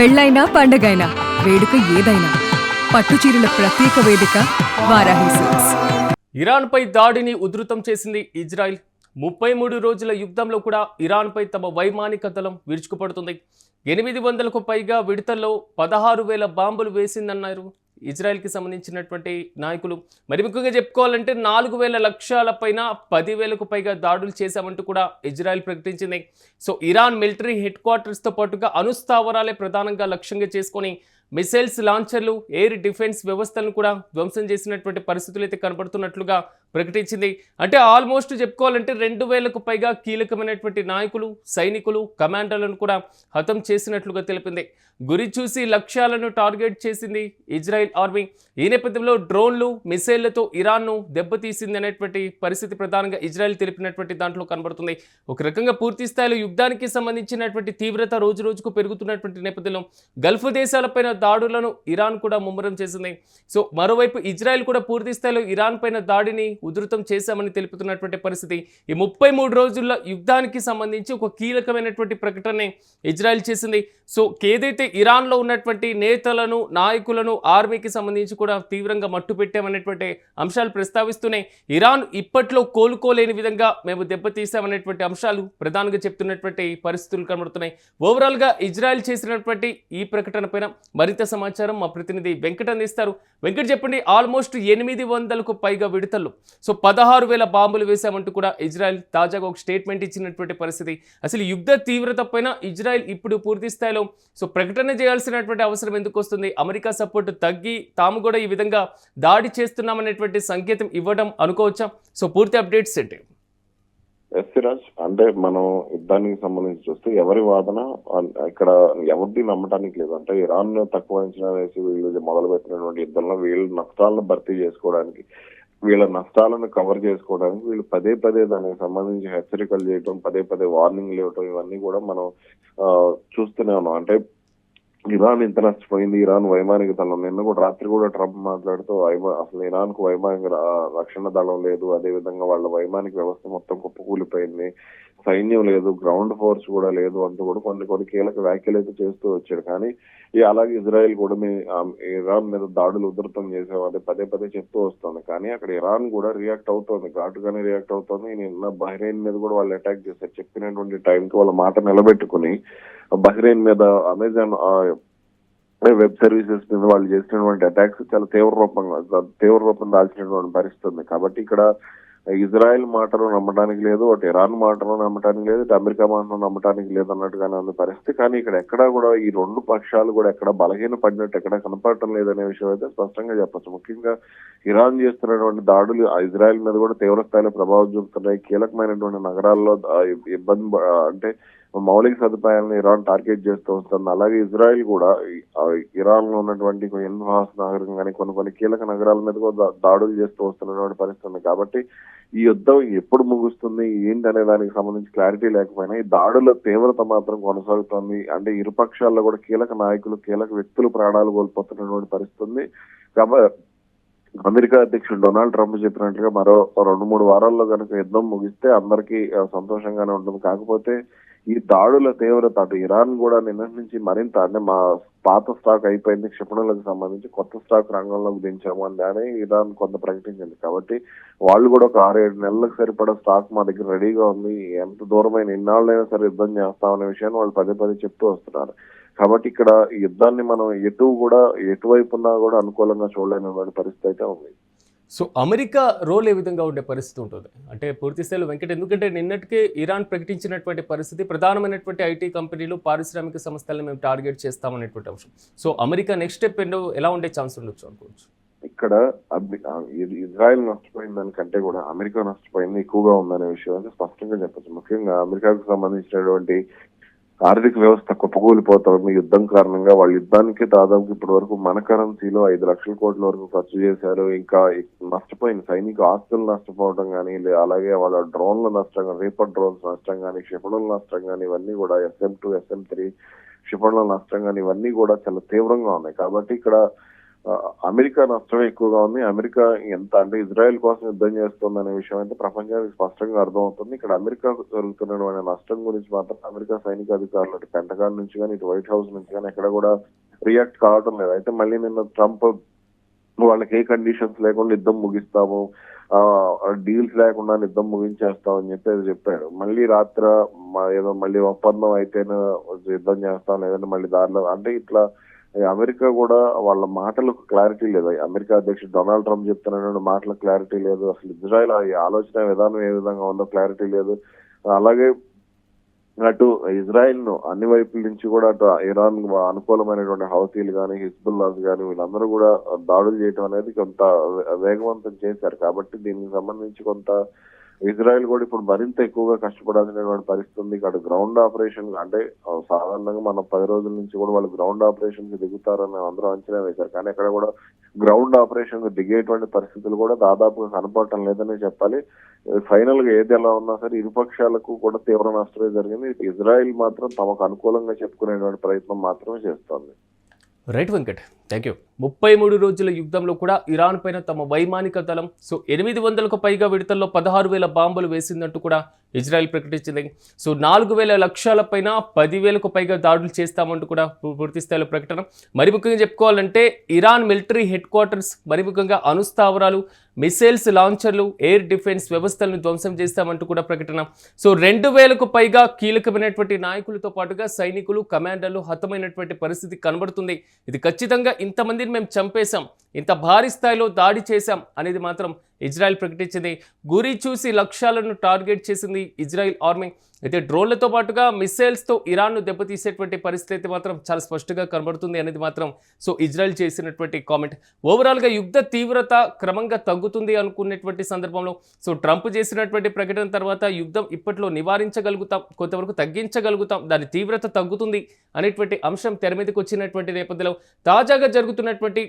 పెళ్ళైనా పండగైనా వేడుక ఏదైనా పట్టుచీరల ప్రత్యేక వేదిక వారాహి సిల్క్స్. ఇరాన్పై దాడిని ఉధృతం చేసింది ఇజ్రాయెల్. 33 రోజుల యుద్ధంలో కూడా ఇరాన్పై తమ వైమానిక దళం విరుచుకుపడుతుంది. 800కు పైగా విడతల్లో 16,000 బాంబులు వేసిందన్నారు ఇజ్రాయెల్కి సంబంధించినటువంటి నాయకులు. మరి ముఖ్యంగా చెప్పుకోవాలంటే 4,000 లక్ష్యాల పైన 10,000కు పైగా దాడులు చేశామంటూ కూడా ఇజ్రాయెల్ ప్రకటించింది. సో ఇరాన్ మిలిటరీ హెడ్ క్వార్టర్స్తో పాటుగా అణుస్థావరాలే ప్రధానంగా లక్ష్యంగా చేసుకొని మిసైల్స్, లాంచర్లు, ఎయిర్ డిఫెన్స్ వ్యవస్థలను కూడా ధ్వంసం చేసినటువంటి పరిస్థితులు అయితే కనబడుతున్నట్లుగా ప్రకటించింది. అంటే ఆల్మోస్ట్ చెప్పుకోవాలంటే 2,000కు పైగా కీలకమైనటువంటి నాయకులు, సైనికులు, కమాండర్లను కూడా హతం చేసినట్లుగా తెలిపింది. గురి చూసి లక్ష్యాలను టార్గెట్ చేసింది ఇజ్రాయెల్ ఆర్మీ. ఈ నేపథ్యంలో డ్రోన్లు, మిసైళ్లతో ఇరాన్ను దెబ్బతీసింది అనేటువంటి పరిస్థితి ప్రధానంగా ఇజ్రాయెల్ తెలిపినటువంటి దాంట్లో కనబడుతుంది. ఒక రకంగా పూర్తి స్థాయిలో యుద్ధానికి సంబంధించినటువంటి తీవ్రత రోజు రోజుకు పెరుగుతున్నటువంటి నేపథ్యంలో గల్ఫ్ దేశాలపైన దాడులను ఇరాన్ కూడా ముమ్మరం చేసింది. సో మరోవైపు ఇజ్రాయెల్ కూడా పూర్తి స్థాయిలో ఇరాన్ పైన దాడిని ఉధృతం చేశామని తెలుపుతున్నటువంటి పరిస్థితి. ఈ 33 రోజుల యుద్ధానికి సంబంధించి ఒక కీలకమైనటువంటి ప్రకటన ఇజ్రాయెల్ చేసింది. సో ఏదైతే ఇరాన్లో ఉన్నటువంటి నేతలను, నాయకులను, ఆర్మీకి సంబంధించి కూడా తీవ్రంగా మట్టు పెట్టామనేటువంటి అంశాలు ప్రస్తావిస్తూనే ఇరాన్ ఇప్పట్లో కోలుకోలేని విధంగా మేము దెబ్బతీసామనేటువంటి అంశాలు ప్రధానంగా చెప్తున్నటువంటి పరిస్థితులు కనబడుతున్నాయి. ఓవరాల్గా ఇజ్రాయెల్ చేసినటువంటి ఈ ప్రకటన పైన మరింత సమాచారం మా ప్రతినిధి వెంకట్ అందిస్తారు. వెంకట్ చెప్పండి, ఆల్మోస్ట్ 800కు పైగా విడతల్లో 16,000 బాంబులు వేశామంటూ కూడా ఇజ్రాయెల్ తాజాగా ఒక స్టేట్మెంట్ ఇచ్చినటువంటి పరిస్థితి. అసలు యుద్ధ తీవ్రత పైన ఇజ్రాయెల్ ఇప్పుడు పూర్తి స్థాయిలో ప్రకటన చేయాల్సినటువంటి అవసరం ఎందుకు వస్తుంది? అమెరికా సపోర్ట్ తగ్గి తాము కూడా ఈ విధంగా దాడి చేస్తున్నామనేటువంటి సంకేతం ఇవ్వడం అనుకోవచ్చా? సో పూర్తి అప్డేట్స్ ఏంటి? సిరాజ్, అంటే మనం యుద్ధానికి సంబంధించి చూస్తే ఎవరి వాదన ఇక్కడ ఎవరిది నమ్మటానికి లేదు. అంటే ఇరాన్ తక్కువ అంచనా వేసి వీళ్ళు మొదలు పెట్టినటువంటి యుద్ధంలో వీళ్ళు నష్టాలను భర్తీ చేసుకోవడానికి, వీళ్ళ నష్టాలను కవర్ చేసుకోవడానికి వీళ్ళు పదే పదే దానికి సంబంధించి హెచ్చరికలు చేయటం, పదే పదే వార్నింగ్లు ఇవ్వటం, ఇవన్నీ కూడా మనం చూస్తూనే ఉన్నాం. అంటే ఇరాన్ ఇంత నష్టపోయింది, ఇరాన్ వైమానిక దళం, నిన్న కూడా రాత్రి కూడా ట్రంప్ మాట్లాడుతూ అసలు ఇరాన్ కు వైమానిక రక్షణ దళం లేదు, అదే విధంగా వాళ్ళ వైమానిక వ్యవస్థ మొత్తం కుప్పకూలిపోయింది, సైన్యం లేదు, గ్రౌండ్ ఫోర్స్ కూడా లేదు అంటూ కూడా కొన్ని కీలక వ్యాఖ్యలు అయితే చేస్తూ వచ్చాడు. కానీ అలాగే ఇజ్రాయెల్ కూడా ఇరాన్ మీద దాడులు ఉధృతం చేసేవాళ్ళు పదే పదే చెప్తూ వస్తుంది. కానీ అక్కడ ఇరాన్ కూడా రియాక్ట్ అవుతోంది, ఘాటుగానే రియాక్ట్ అవుతోంది. నిన్న బహ్రెయిన్ మీద కూడా వాళ్ళు అటాక్ చేశారు. చెప్పినటువంటి టైంకి వాళ్ళ మాట నిలబెట్టుకుని బహ్రెయిన్ మీద అమెజాన్ వెబ్ సర్వీసెస్ మీద వాళ్ళు చేసినటువంటి అటాక్స్ చాలా తీవ్ర రూపం దాల్చినటువంటి పరిస్థితి ఉంది. కాబట్టి ఇక్కడ ఇజ్రాయెల్ మాటలు నమ్మడానికి లేదు, అటు ఇరాన్ మాటలు నమ్మటానికి లేదు, ఇటు అమెరికా మాటలు నమ్మటానికి లేదు అన్నట్టుగానే ఉంది పరిస్థితి. కానీ ఇక్కడ ఎక్కడా కూడా ఈ రెండు పక్షాలు కూడా ఎక్కడ బలహీన పడినట్టు ఎక్కడ కనపడటం లేదనే విషయం అయితే స్పష్టంగా చెప్పచ్చు. ముఖ్యంగా ఇరాన్ చేస్తున్నటువంటి దాడులు ఇజ్రాయెల్ మీద కూడా తీవ్ర స్థాయిలో ప్రభావం చూపుతున్నాయి. కీలకమైనటువంటి నగరాల్లో ఇబ్బంది, అంటే మౌలిక సదుపాయాలను ఇరాన్ టార్గెట్ చేస్తూ వస్తుంది. అలాగే ఇజ్రాయెల్ కూడా ఇరాన్ లో ఉన్నటువంటి ఇన్ఫాస్ నగరం కానీ కొన్ని కీలక నగరాల మీద కూడా దాడులు చేస్తూ వస్తున్నటువంటి పరిస్థితి ఉంది. కాబట్టి ఈ యుద్ధం ఎప్పుడు ముగుస్తుంది ఏంటి అనే దానికి సంబంధించి క్లారిటీ లేకపోయినా ఈ దాడుల తీవ్రత మాత్రం కొనసాగుతోంది. అంటే ఇరు పక్షాల్లో కూడా కీలక నాయకులు, కీలక వ్యక్తులు ప్రాణాలు కోల్పోతున్నటువంటి పరిస్థితి ఉంది. కాబట్టి అమెరికా అధ్యక్షుడు డొనాల్డ్ ట్రంప్ చెప్పినట్లుగా మరో 2-3 వారాల్లో కనుక యుద్ధం ముగిస్తే అందరికీ సంతోషంగానే ఉంటుంది. కాకపోతే ఈ దాడుల తీవ్రత అటు ఇరాన్ కూడా నిన్నటి నుంచి మరింత, అంటే మా పాత స్టాక్ అయిపోయింది, క్షిపణులకు సంబంధించి కొత్త స్టాక్ రంగంలోకి దించాము అని ఇరాన్ కొంత ప్రకటించింది. కాబట్టి వాళ్ళు కూడా ఒక 6-7 నెలలకు సరిపడా స్టాక్ మా దగ్గర రెడీగా ఉంది, ఎంత దూరమైన ఇన్నాళ్ళైనా సరే యుద్ధం చేస్తామనే విషయాన్ని వాళ్ళు పదే పదే చెప్తూ వస్తున్నారు. కాబట్టి ఇక్కడ యుద్ధాన్ని మనం ఎటువైపున్నా కూడా అనుకూలంగా చూడలేని పరిస్థితి అయితే ఉంది. సో అమెరికా రోల్ ఏ విధంగా ఉండే పరిస్థితి ఉంటుంది అంటే పూర్తి స్థాయిలో వెంకట? ఎందుకంటే నిన్నటికే ఇరాన్ ప్రకటించినటువంటి పరిస్థితి ప్రధానమైనటువంటి ఐటీ కంపెనీలు, పారిశ్రామిక సంస్థలను మేము టార్గెట్ చేస్తామనేటువంటి అంశం. సో అమెరికా నెక్స్ట్ స్టెప్ ఎలా ఉండే ఛాన్స్ ఉండొచ్చు అనుకోవచ్చు? ఇక్కడ ఇజ్రాయెల్ నష్టపోయిన దానికంటే కూడా అమెరికా నష్టపోయింది ఎక్కువగా ఉందనే విషయం అయితే స్పష్టంగా చెప్పచ్చు. ముఖ్యంగా అమెరికాకు సంబంధించినటువంటి ఆర్థిక వ్యవస్థ కుప్పకూలిపోతుంది యుద్ధం కారణంగా. వాళ్ళ యుద్ధానికి దాదాపు ఇప్పటి వరకు మన కరెన్సీలో 5 లక్షల కోట్ల వరకు ఖర్చు చేశారు. ఇంకా నష్టపోయిన సైనిక ఆస్తులు నష్టపోవడం కానీ, అలాగే వాళ్ళ డ్రోన్ల నష్టం కానీ, రీపర్ డ్రోన్స్ నష్టం కానీ, క్షిపణుల నష్టం కానీ, ఇవన్నీ కూడా SM-2, SM-3 క్షిపణుల నష్టం కానీ ఇవన్నీ కూడా చాలా తీవ్రంగా ఉన్నాయి. కాబట్టి ఇక్కడ అమెరికా నష్టం ఎక్కువగా ఉంది. అమెరికా ఎంత అంటే ఇజ్రాయెల్ కోసం యుద్ధం చేస్తుంది అనే విషయం అయితే ప్రపంచానికి స్పష్టంగా అర్థమవుతుంది. ఇక్కడ అమెరికా జరుగుతున్నటువంటి నష్టం గురించి మాత్రం అమెరికా సైనిక అధికారులు అటు పెంటగాన్ నుంచి కానీ ఇటు వైట్ హౌస్ నుంచి కానీ ఎక్కడ కూడా రియాక్ట్ కావడం లేదు. అయితే మళ్ళీ నిన్న ట్రంప్ వాళ్ళకి ఏ కండిషన్స్ లేకుండా యుద్ధం ముగిస్తాము, డీల్స్ లేకుండా యుద్ధం ముగించేస్తామని చెప్పాడు. మళ్ళీ రాత్రి ఏదో మళ్ళీ ఒప్పందం అయితేనే యుద్ధం చేస్తాం, లేదంటే మళ్ళీ దారిలో అంటే ఇట్లా అమెరికా కూడా వాళ్ళ మాటలకు క్లారిటీ లేదు. అమెరికా అధ్యక్షుడు డొనాల్డ్ ట్రంప్ చెప్తున్న మాటలకు క్లారిటీ లేదు. అసలు ఇజ్రాయెల్ ఆలోచన విధానం ఏ విధంగా ఉందో క్లారిటీ లేదు. అలాగే అటు ఇజ్రాయెల్ ను అన్ని వైపుల నుంచి కూడా అటు ఇరాన్ అనుకూలమైనటువంటి హౌతీలు కానీ హిజ్బుల్లాస్ కానీ వీళ్ళందరూ కూడా దాడులు చేయడం అనేది కొంత వేగవంతం చేశారు. కాబట్టి దీనికి సంబంధించి కొంత ఇజ్రాయెల్ కూడా ఇప్పుడు మరింత ఎక్కువగా కష్టపడాల్సినటువంటి పరిస్థితి ఉంది. ఇక్కడ గ్రౌండ్ ఆపరేషన్ అంటే సాధారణంగా మన 10 రోజుల నుంచి కూడా వాళ్ళు గ్రౌండ్ ఆపరేషన్ కి దిగుతారని అందరూ అంచనా వేశారు. కానీ అక్కడ కూడా గ్రౌండ్ ఆపరేషన్ కు దిగేటువంటి పరిస్థితులు కూడా దాదాపుగా కనపడటం లేదని చెప్పాలి. ఫైనల్ గా ఏది ఎలా ఉన్నా సరే ఇరుపక్షాలకు కూడా తీవ్ర నష్టమే జరిగింది. ఇజ్రాయెల్ మాత్రం తమకు అనుకూలంగా చెప్పుకునేటువంటి ప్రయత్నం మాత్రమే చేస్తోంది. Right Venkat, thank you. 33 రోజుల యుద్ధంలో కూడా ఇరాన్ పైన తమ వైమానిక దళం 800కు పైగా విడతల్లో 16,000 బాంబులు వేసిందంటూ కూడా ఇజ్రాయెల్ ప్రకటించింది. 4,000 లక్ష్యాల పైన 10,000కు పైగా దాడులు చేస్తామంటూ కూడా పూర్తి స్థాయిలో ప్రకటన. మరి ముఖ్యంగా చెప్పుకోవాలంటే ఇరాన్ మిలిటరీ హెడ్ క్వార్టర్స్, మరి ముఖ్యంగా అణుస్థావరాలు, మిసైల్స్ లాంచర్లు, ఎయిర్ డిఫెన్స్ వ్యవస్థలను ధ్వంసం చేస్తామంటూ కూడా ప్రకటన. 2,000కు పైగా కీలకమైనటువంటి నాయకులతో పాటుగా సైనికులు, కమాండర్లు హతమైనటువంటి పరిస్థితి కనబడుతుంది. ఇది ఖచ్చితంగా ఇంతమందిని మేము చంపేశాం, ఇంత భారీ స్థాయిలో దాడి చేశాం అనేది మాత్రం ఇజ్రాయెల్ ప్రకటించింది. గురి చూసి లక్ష్యాలను టార్గెట్ చేసింది ఇజ్రాయెల్ ఆర్మీ. అయితే డ్రోన్లతో పాటుగా మిసైల్స్తో ఇరాన్ను దెబ్బతీసేటువంటి పరిస్థితి అయితే మాత్రం చాలా స్పష్టంగా కనబడుతుంది అనేది మాత్రం ఇజ్రాయెల్ చేసినటువంటి కామెంట్. ఓవరాల్గా యుద్ధ తీవ్రత క్రమంగా తగ్గుతుంది అనుకునేటువంటి సందర్భంలో ట్రంప్ చేసినటువంటి ప్రకటన తర్వాత యుద్ధం ఇప్పట్లో నివారించగలుగుతాం, కొంతవరకు తగ్గించగలుగుతాం, దాని తీవ్రత తగ్గుతుంది అనేటువంటి అంశం తెర మీదకి వచ్చినటువంటి నేపథ్యంలో తాజాగా జరుగుతున్నటువంటి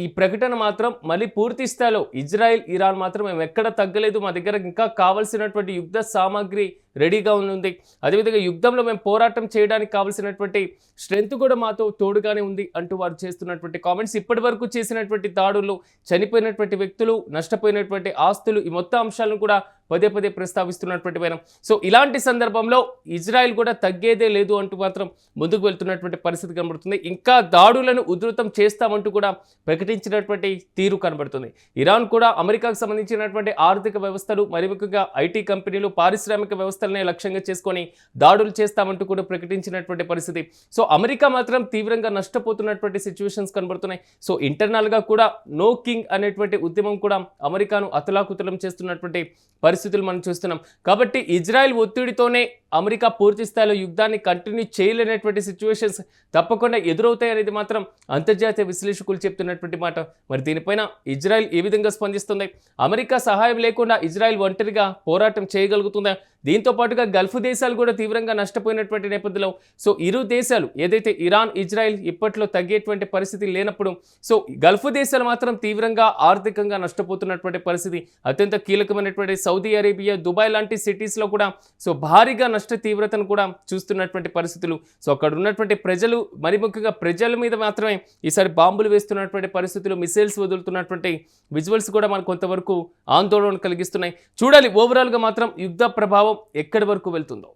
ఈ ప్రకటన మాత్రం మళ్ళీ పూర్తి స్థాయిలో ఇజ్రాయెల్, ఇరాన్ మాత్రం మేము ఎక్కడ తగ్గలేదు, మా దగ్గర ఇంకా కావాల్సినటువంటి యుద్ధ సామాగ్రి రెడీగా ఉంది, అదేవిధంగా యుద్ధంలో మేము పోరాటం చేయడానికి కావాల్సినటువంటి స్ట్రెంత్ కూడా మాతో తోడుగానే ఉంది అంటూ వారు చేస్తున్నటువంటి కామెంట్స్. ఇప్పటి వరకు చేసినటువంటి దాడుల్లో చనిపోయినటువంటి వ్యక్తులు, నష్టపోయినటువంటి ఆస్తులు, ఈ మొత్తం అంశాలను కూడా పదే పదే ప్రస్తావిస్తున్నటువంటి వైనం. ఇలాంటి సందర్భంలో ఇజ్రాయెల్ కూడా తగ్గేదే లేదు అంటూ మాత్రం ముందుకు వెళ్తున్నటువంటి పరిస్థితి కనబడుతుంది. ఇంకా దాడులను ఉధృతం చేస్తామంటూ కూడా ప్రకటించినటువంటి తీరు కనబడుతుంది. ఇరాన్ కూడా అమెరికాకు సంబంధించినటువంటి ఆర్థిక వ్యవస్థలు, మరి ముఖ్యంగా ఐటీ కంపెనీలు, పారిశ్రామిక వ్యవస్థలనే లక్ష్యంగా చేసుకొని దాడులు చేస్తామంటూ కూడా ప్రకటించినటువంటి పరిస్థితి. అమెరికా మాత్రం తీవ్రంగా నష్టపోతున్నటువంటి సిచ్యువేషన్స్ కనబడుతున్నాయి. ఇంటర్నల్గా కూడా నో కింగ్ అనేటువంటి ఉద్యమం కూడా అమెరికాను అతలాకుతలం చేస్తున్నటువంటి పరిస్థితులు మనం చూస్తున్నాం. కాబట్టి ఇజ్రాయెల్ ఒత్తిడితోనే అమెరికా పూర్తి స్థాయిలో యుద్ధాన్ని కంటిన్యూ చేయలేనటువంటి సిచ్యువేషన్స్ తప్పకుండా ఎదురవుతాయి అనేది మాత్రం అంతర్జాతీయ విశ్లేషకులు చెప్తున్నటువంటి మాట. మరి దీనిపైన ఇజ్రాయెల్ ఏ విధంగా స్పందిస్తుంది? అమెరికా సహాయం లేకుండా ఇజ్రాయెల్ ఒంటరిగా పోరాటం చేయగలుగుతుందా? దీంతో పాటుగా గల్ఫ్ దేశాలు కూడా తీవ్రంగా నష్టపోయినటువంటి నేపథ్యంలో ఇరు దేశాలు ఏదైతే ఇరాన్, ఇజ్రాయెల్ ఇప్పట్లో తగ్గేటువంటి పరిస్థితి లేనప్పుడు గల్ఫ్ దేశాలు మాత్రం తీవ్రంగా ఆర్థికంగా నష్టపోతున్నటువంటి పరిస్థితి. అత్యంత కీలకమైనటువంటి సౌదీ అరేబియా, దుబాయ్ లాంటి సిటీస్లో కూడా భారీగా నష్ట తీవ్రతను కూడా చూస్తున్నటువంటి పరిస్థితులు. అక్కడ ఉన్నటువంటి ప్రజలు, మరి ముఖ్యంగా ప్రజల మీద మాత్రమే ఈసారి బాంబులు వేస్తున్నటువంటి పరిస్థితులు, మిసైల్స్ వదులుతున్నటువంటి విజువల్స్ కూడా మనకు కొంతవరకు ఆందోళన కలిగిస్తున్నాయి. చూడాలి ఓవరాల్గా మాత్రం యుద్ధ ప్రభావం ఎక్కడి వరకు వెళ్తుందో.